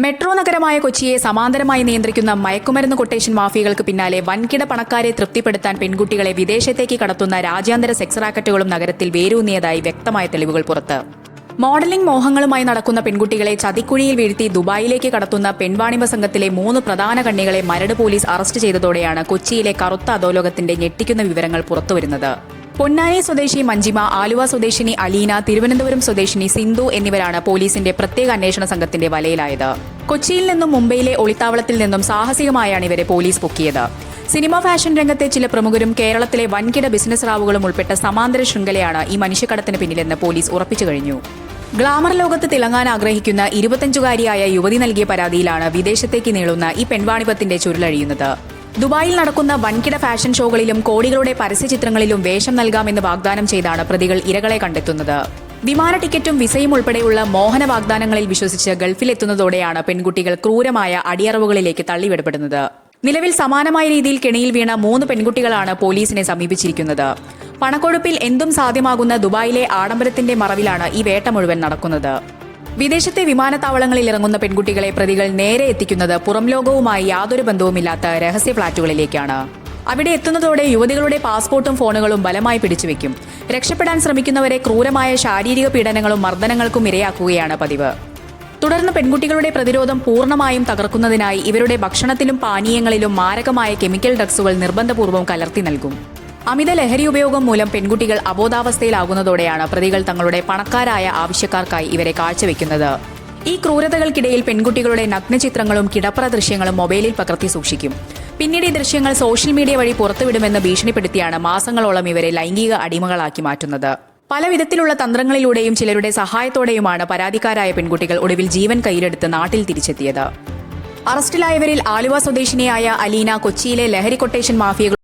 Metro നഗരമായ കൊച്ചിയെ സമാന്തരമായി നിയന്ത്രിക്കുന്ന മയക്കുമരുന്ന് കൊട്ടേഷൻ മാഫിയകൾക്ക് പിന്നാലെ വൻകിട പണക്കാരെ തൃപ്തിപ്പെടുത്താൻ പെൺകുട്ടികളെ വിദേശത്തേക്ക് കടത്തുന്ന രാജ്യാന്തര സെക്സ് റാക്കറ്റുകളും നഗരത്തിൽ വേരൂന്നിയതായി വ്യക്തമായ തെളിവുകൾ പുറത്ത്. മോഡലിംഗ് മോഹങ്ങളുമായി നടക്കുന്ന പെൺകുട്ടികളെ ചതിക്കുഴിയിൽ വീഴ്ത്തി ദുബായിലേക്ക് കടത്തുന്ന പെൺവാണിഭ സംഘത്തിലെ 3 പ്രധാന കണ്ണികളെ മരട് പോലീസ് അറസ്റ്റ് ചെയ്തതോടെയാണ് കൊച്ചിയിലെ കറുത്ത അധോലോകത്തിന്റെ ഞെട്ടിക്കുന്ന വിവരങ്ങൾ പുറത്തുവരുന്നത്. പൊന്നാനി സ്വദേശി മഞ്ജിമ, ആലുവ സ്വദേശിനി അലീന, തിരുവനന്തപുരം സ്വദേശിനി സിന്ധു എന്നിവരാണ് പോലീസിന്റെ പ്രത്യേക അന്വേഷണ സംഘത്തിന്റെ വലയിലായത്. കൊച്ചിയിൽ നിന്നും മുംബൈയിലെ ഒളിത്താവളത്തിൽ നിന്നും സാഹസികമായാണ് ഇവരെ പോലീസ് പൊക്കിയത്. സിനിമ, ഫാഷൻ രംഗത്തെ ചില പ്രമുഖരും കേരളത്തിലെ വൻകിട ബിസിനസ് റാവുകളും ഉൾപ്പെട്ട സമാന്തര ശൃംഖലയാണ് ഈ മനുഷ്യക്കടത്തിന് പിന്നിലെന്ന് പോലീസ് ഉറപ്പിച്ചു കഴിഞ്ഞു. ഗ്ലാമർ ലോകത്ത് തിളങ്ങാൻ ആഗ്രഹിക്കുന്ന 25-കാരിയായ യുവതി നൽകിയ പരാതിയിലാണ് വിദേശത്തേക്ക് നീളുന്ന ഈ പെൺവാണിഭത്തിന്റെ ചുരുളഴിയുന്നത്. ദുബായിൽ നടക്കുന്ന വൻകിട ഫാഷൻ ഷോകളിലും കോടികളുടെ പരസ്യചിത്രങ്ങളിലും വേഷം നൽകാമെന്ന് വാഗ്ദാനം ചെയ്താണ് പ്രതികൾ ഇരകളെ കണ്ടെത്തുന്നത്. വിമാന ടിക്കറ്റും വിസയും ഉൾപ്പെടെയുള്ള മോഹന വാഗ്ദാനങ്ങളിൽ വിശ്വസിച്ച് ഗൾഫിലെത്തുന്നതോടെയാണ് പെൺകുട്ടികൾ ക്രൂരമായ അടിയറവുകളിലേക്ക് തള്ളിവിടപ്പെടുന്നത്. നിലവിൽ സമാനമായ രീതിയിൽ കെണിയിൽ വീണ 3 പെൺകുട്ടികളാണ് പോലീസിനെ സമീപിച്ചിരിക്കുന്നത്. പണക്കൊഴുപ്പിൽ എന്തും സാധ്യമാകുന്ന ദുബായിലെ ആഡംബരത്തിന്റെ മറവിലാണ് ഈ വേട്ട മുഴുവൻ നടക്കുന്നത്. വിദേശത്തെ വിമാനത്താവളങ്ങളിൽ ഇറങ്ങുന്ന പെൺകുട്ടികളെ പ്രതികൾ നേരെ എത്തിക്കുന്നത് പുറം ലോകവുമായി യാതൊരു ബന്ധവുമില്ലാത്ത രഹസ്യ ഫ്ളാറ്റുകളിലേക്കാണ്. അവിടെ എത്തുന്നതോടെ യുവതികളുടെ പാസ്പോർട്ടും ഫോണുകളും ബലമായി പിടിച്ചുവെക്കും. രക്ഷപ്പെടാൻ ശ്രമിക്കുന്നവരെ ക്രൂരമായ ശാരീരിക പീഡനങ്ങളും മർദ്ദനങ്ങൾക്കും ഇരയാക്കുകയാണ് പതിവ്. തുടർന്ന് പെൺകുട്ടികളുടെ പ്രതിരോധം പൂർണ്ണമായും തകർക്കുന്നതിനായി ഇവരുടെ ഭക്ഷണത്തിലും പാനീയങ്ങളിലും മാരകമായ കെമിക്കൽ ഡ്രഗ്സുകൾ നിർബന്ധപൂർവ്വം കലർത്തി നൽകും. അമിത ലഹരി ഉപയോഗം മൂലം പെൺകുട്ടികൾ അബോധാവസ്ഥയിലാകുന്നതോടെയാണ് പ്രതികൾ തങ്ങളുടെ പണക്കാരായ ആവശ്യക്കാർക്കായി ഇവരെ കാഴ്ചവെക്കുന്നത്. ഈ ക്രൂരതകൾക്കിടയിൽ പെൺകുട്ടികളുടെ നഗ്നചിത്രങ്ങളും കിടപ്പറ ദൃശ്യങ്ങളും മൊബൈലിൽ പകർത്തി സൂക്ഷിക്കും. പിന്നീട് ഈ ദൃശ്യങ്ങൾ സോഷ്യൽ മീഡിയ വഴി പുറത്തുവിടുമെന്ന് ഭീഷണിപ്പെടുത്തിയാണ് മാസങ്ങളോളം ഇവരെ ലൈംഗിക അടിമകളാക്കി മാറ്റുന്നത്. പല വിധത്തിലുള്ള തന്ത്രങ്ങളിലൂടെയും ചിലരുടെ സഹായത്തോടെയുമാണ് പരാതിക്കാരായ പെൺകുട്ടികൾ ഒടുവിൽ ജീവൻ കയ്യിലെടുത്ത് നാട്ടിൽ തിരിച്ചെത്തിയത്. അറസ്റ്റിലായവരിൽ ആലുവ സ്വദേശിനിയായ അലീന, കൊച്ചിയിലെ ലഹരി കൊട്ടേഷൻ മാഫിയകൾ